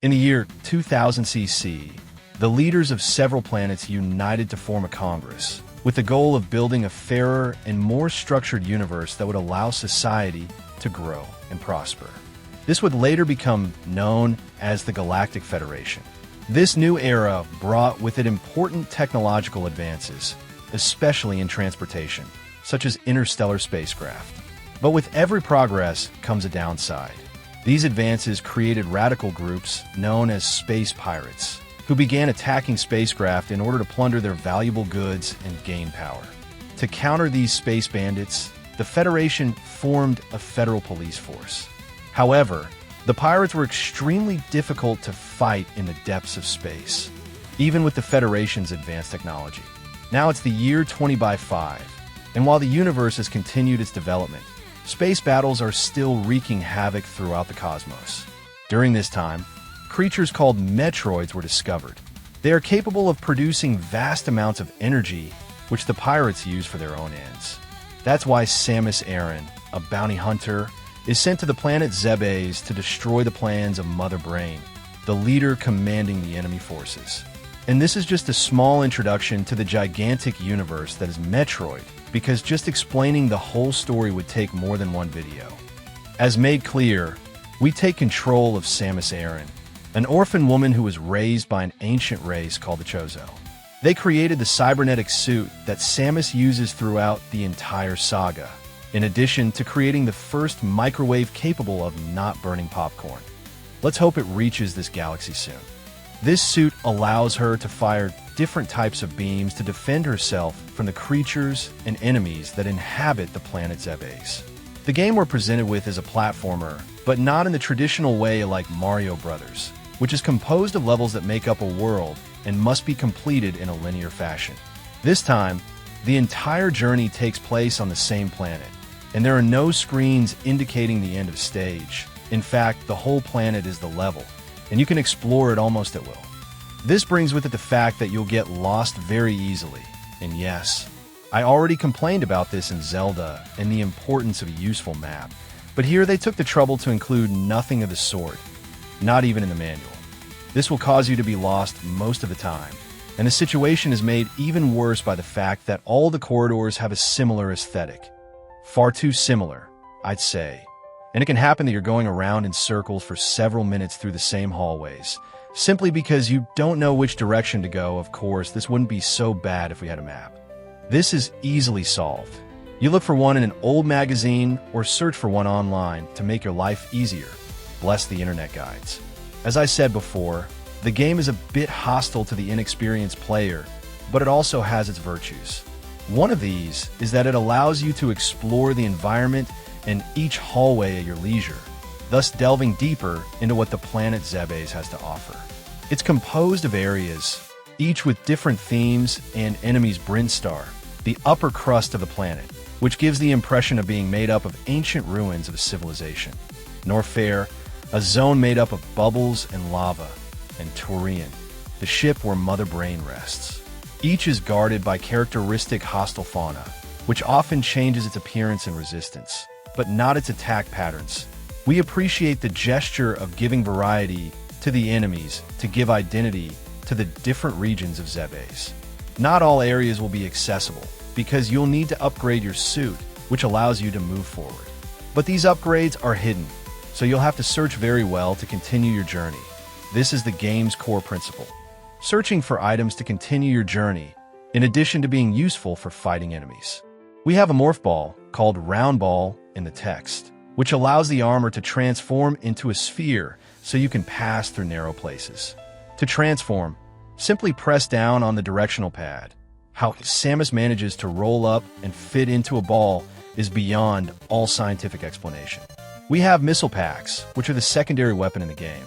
In the year 2000 CC, the leaders of several planets united to form a Congress, with the goal of building a fairer and more structured universe that would allow society to grow and prosper. This would later become known as the Galactic Federation. This new era brought with it important technological advances, especially in transportation, such as interstellar spacecraft. But with every progress comes a downside. These advances created radical groups known as space pirates, who began attacking spacecraft in order to plunder their valuable goods and gain power. To counter these space bandits, the Federation formed a federal police force. However, the pirates were extremely difficult to fight in the depths of space, even with the Federation's advanced technology. Now it's the year 20/5, and while the universe has continued its development, space battles are still wreaking havoc throughout the cosmos. During this time, creatures called Metroids were discovered. They are capable of producing vast amounts of energy, which the pirates use for their own ends. That's why Samus Aran, a bounty hunter, is sent to the planet Zebes to destroy the plans of Mother Brain, the leader commanding the enemy forces. And this is just a small introduction to the gigantic universe that is Metroid, because just explaining the whole story would take more than one video. As made clear, we take control of Samus Aran, an orphan woman who was raised by an ancient race called the Chozo. They created the cybernetic suit that Samus uses throughout the entire saga, in addition to creating the first microwave capable of not burning popcorn. Let's hope it reaches this galaxy soon. This suit allows her to fire different types of beams to defend herself from the creatures and enemies that inhabit the planet Zebes. The game we're presented with is a platformer, but not in the traditional way like Mario Bros., which is composed of levels that make up a world and must be completed in a linear fashion. This time, the entire journey takes place on the same planet, and there are no screens indicating the end of stage. In fact, the whole planet is the level, and you can explore it almost at will. This brings with it the fact that you'll get lost very easily. And yes, I already complained about this in Zelda and the importance of a useful map, but here they took the trouble to include nothing of the sort, not even in the manual. This will cause you to be lost most of the time, and the situation is made even worse by the fact that all the corridors have a similar aesthetic. Far too similar, I'd say. And it can happen that you're going around in circles for several minutes through the same hallways, simply because you don't know which direction to go. Of course, this wouldn't be so bad if we had a map. This is easily solved. You look for one in an old magazine or search for one online to make your life easier. Bless the internet guides. As I said before, the game is a bit hostile to the inexperienced player, but it also has its virtues. One of these is that it allows you to explore the environment and each hallway at your leisure, thus delving deeper into what the planet Zebes has to offer. It's composed of areas, each with different themes and enemies. Brinstar, the upper crust of the planet, which gives the impression of being made up of ancient ruins of a civilization. Norfair, a zone made up of bubbles and lava, and Turian, the ship where Mother Brain rests. Each is guarded by characteristic hostile fauna, which often changes its appearance and resistance, but not its attack patterns. We appreciate the gesture of giving variety to the enemies to give identity to the different regions of Zebes. Not all areas will be accessible, because you'll need to upgrade your suit, which allows you to move forward. But these upgrades are hidden, so you'll have to search very well to continue your journey. This is the game's core principle. Searching for items to continue your journey, in addition to being useful for fighting enemies. We have a Morph Ball, called Round Ball in the text, which allows the armor to transform into a sphere so you can pass through narrow places. To transform, simply press down on the directional pad. How Samus manages to roll up and fit into a ball is beyond all scientific explanation. We have missile packs, which are the secondary weapon in the game.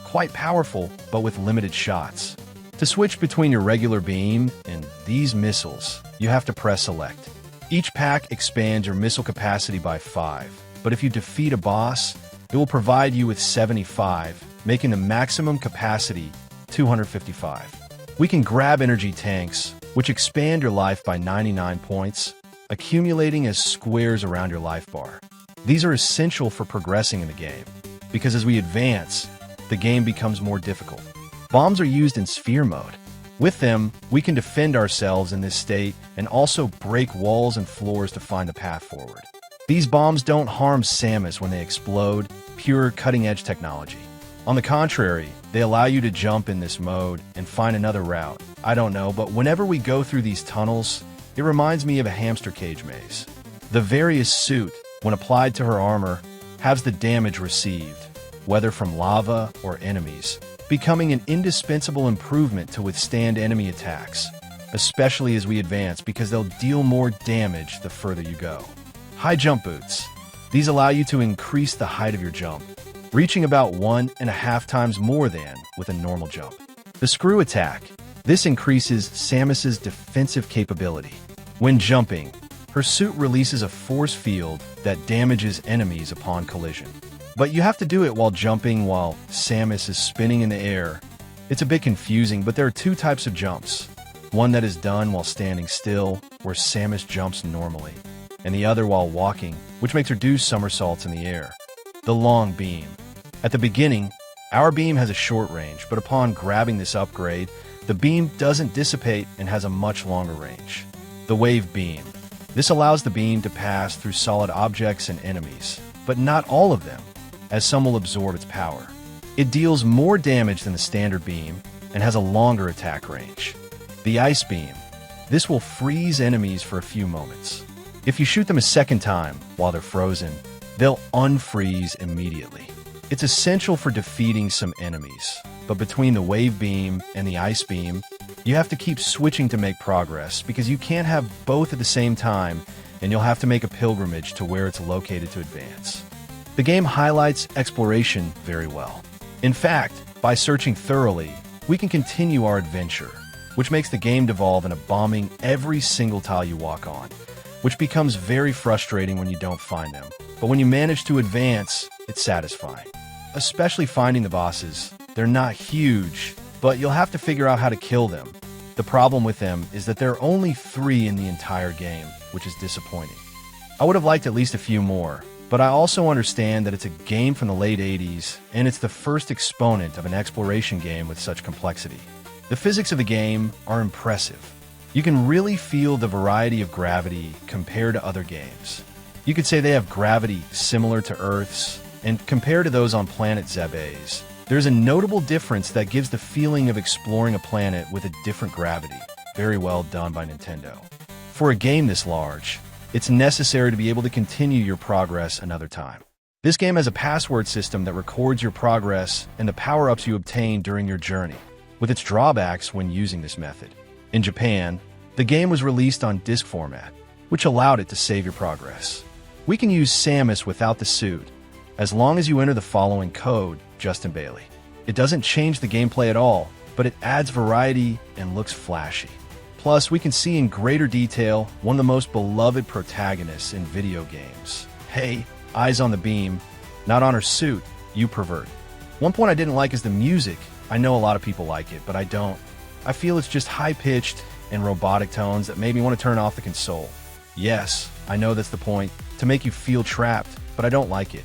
Quite powerful, but with limited shots. To switch between your regular beam and these missiles, you have to press select. Each pack expands your missile capacity by 5, but if you defeat a boss, it will provide you with 75, making the maximum capacity 255. We can grab energy tanks, which expand your life by 99 points, accumulating as squares around your life bar. These are essential for progressing in the game, because as we advance, the game becomes more difficult. Bombs are used in sphere mode. With them, we can defend ourselves in this state and also break walls and floors to find the path forward. These bombs don't harm Samus when they explode, pure cutting-edge technology. On the contrary, they allow you to jump in this mode and find another route. I don't know, but whenever we go through these tunnels, it reminds me of a hamster cage maze. The various suit, when applied to her armor, halves the damage received, whether from lava or enemies, becoming an indispensable improvement to withstand enemy attacks, especially as we advance because they'll deal more damage the further you go. High jump boots. These allow you to increase the height of your jump, reaching about 1.5 times more than with a normal jump. The screw attack. This increases Samus's defensive capability. When jumping, her suit releases a force field that damages enemies upon collision. But you have to do it while jumping while Samus is spinning in the air. It's a bit confusing, but there are two types of jumps. One that is done while standing still, where Samus jumps normally, and the other while walking, which makes her do somersaults in the air. The long beam. At the beginning, our beam has a short range, but upon grabbing this upgrade, the beam doesn't dissipate and has a much longer range. The wave beam. This allows the beam to pass through solid objects and enemies, but not all of them, as some will absorb its power. It deals more damage than the standard beam and has a longer attack range. The ice beam. This will freeze enemies for a few moments. If you shoot them a second time while they're frozen, they'll unfreeze immediately. It's essential for defeating some enemies, but between the wave beam and the ice beam, you have to keep switching to make progress because you can't have both at the same time, and you'll have to make a pilgrimage to where it's located to advance. The game highlights exploration very well. In fact, by searching thoroughly, we can continue our adventure, which makes the game devolve into bombing every single tile you walk on, which becomes very frustrating when you don't find them. But when you manage to advance, it's satisfying. Especially finding the bosses. They're not huge, but you'll have to figure out how to kill them. The problem with them is that there are only 3 in the entire game, which is disappointing. I would have liked at least a few more, but I also understand that it's a game from the late 80s, and it's the first exponent of an exploration game with such complexity. The physics of the game are impressive. You can really feel the variety of gravity compared to other games. You could say they have gravity similar to Earth's, and compared to those on planet Zebes, there's a notable difference that gives the feeling of exploring a planet with a different gravity. Very well done by Nintendo. For a game this large, it's necessary to be able to continue your progress another time. This game has a password system that records your progress and the power-ups you obtain during your journey, with its drawbacks when using this method. In Japan, the game was released on disc format, which allowed it to save your progress. We can use Samus without the suit, as long as you enter the following code, Justin Bailey. It doesn't change the gameplay at all, but it adds variety and looks flashy. Plus, we can see in greater detail one of the most beloved protagonists in video games. Hey, eyes on the beam, not on her suit, you pervert. One point I didn't like is the music. I know a lot of people like it, but I don't. I feel it's just high-pitched and robotic tones that made me want to turn off the console. Yes, I know that's the point, to make you feel trapped, but I don't like it.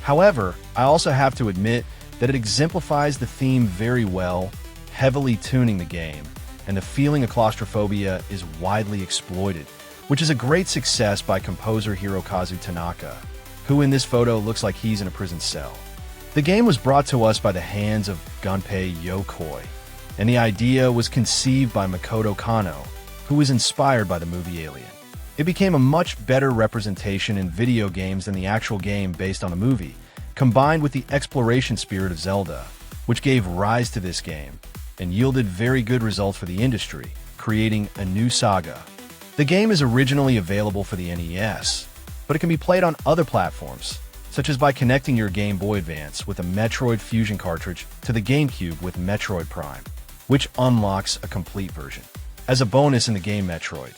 However, I also have to admit that it exemplifies the theme very well, heavily tuning the game, and the feeling of claustrophobia is widely exploited, which is a great success by composer Hirokazu Tanaka, who in this photo looks like he's in a prison cell. The game was brought to us by the hands of Gunpei Yokoi, and the idea was conceived by Makoto Kano, who was inspired by the movie Alien. It became a much better representation in video games than the actual game based on the movie, combined with the exploration spirit of Zelda, which gave rise to this game, and yielded very good results for the industry, creating a new saga. The game is originally available for the NES, but it can be played on other platforms, such as by connecting your Game Boy Advance with a Metroid Fusion cartridge to the GameCube with Metroid Prime, which unlocks a complete version. As a bonus in the game Metroid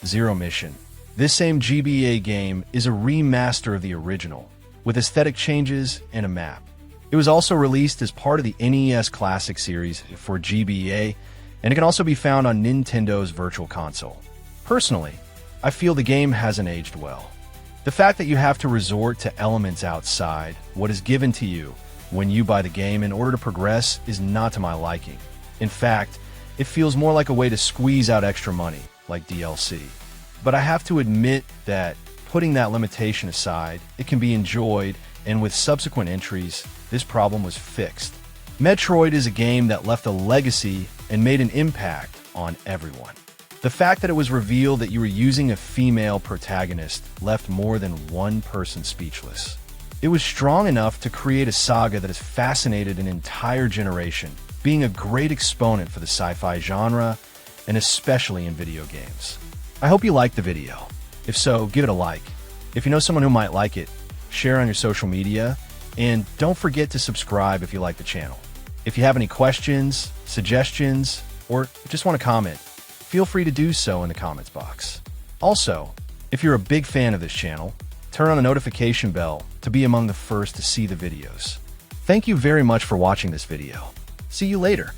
Zero Mission, this same GBA game is a remaster of the original, with aesthetic changes and a map. It was also released as part of the NES Classic series for GBA, and it can also be found on Nintendo's Virtual Console. Personally, I feel the game hasn't aged well. The fact that you have to resort to elements outside what is given to you when you buy the game in order to progress is not to my liking. In fact, it feels more like a way to squeeze out extra money, like DLC. But I have to admit that putting that limitation aside, it can be enjoyed, and with subsequent entries, this problem was fixed. Metroid is a game that left a legacy and made an impact on everyone. The fact that it was revealed that you were using a female protagonist left more than one person speechless. It was strong enough to create a saga that has fascinated an entire generation, being a great exponent for the sci-fi genre, and especially in video games. I hope you liked the video. If so, give it a like. If you know someone who might like it, share on your social media, and don't forget to subscribe if you like the channel. If you have any questions, suggestions, or just want to comment, feel free to do so in the comments box. Also, if you're a big fan of this channel, turn on the notification bell to be among the first to see the videos. Thank you very much for watching this video. See you later.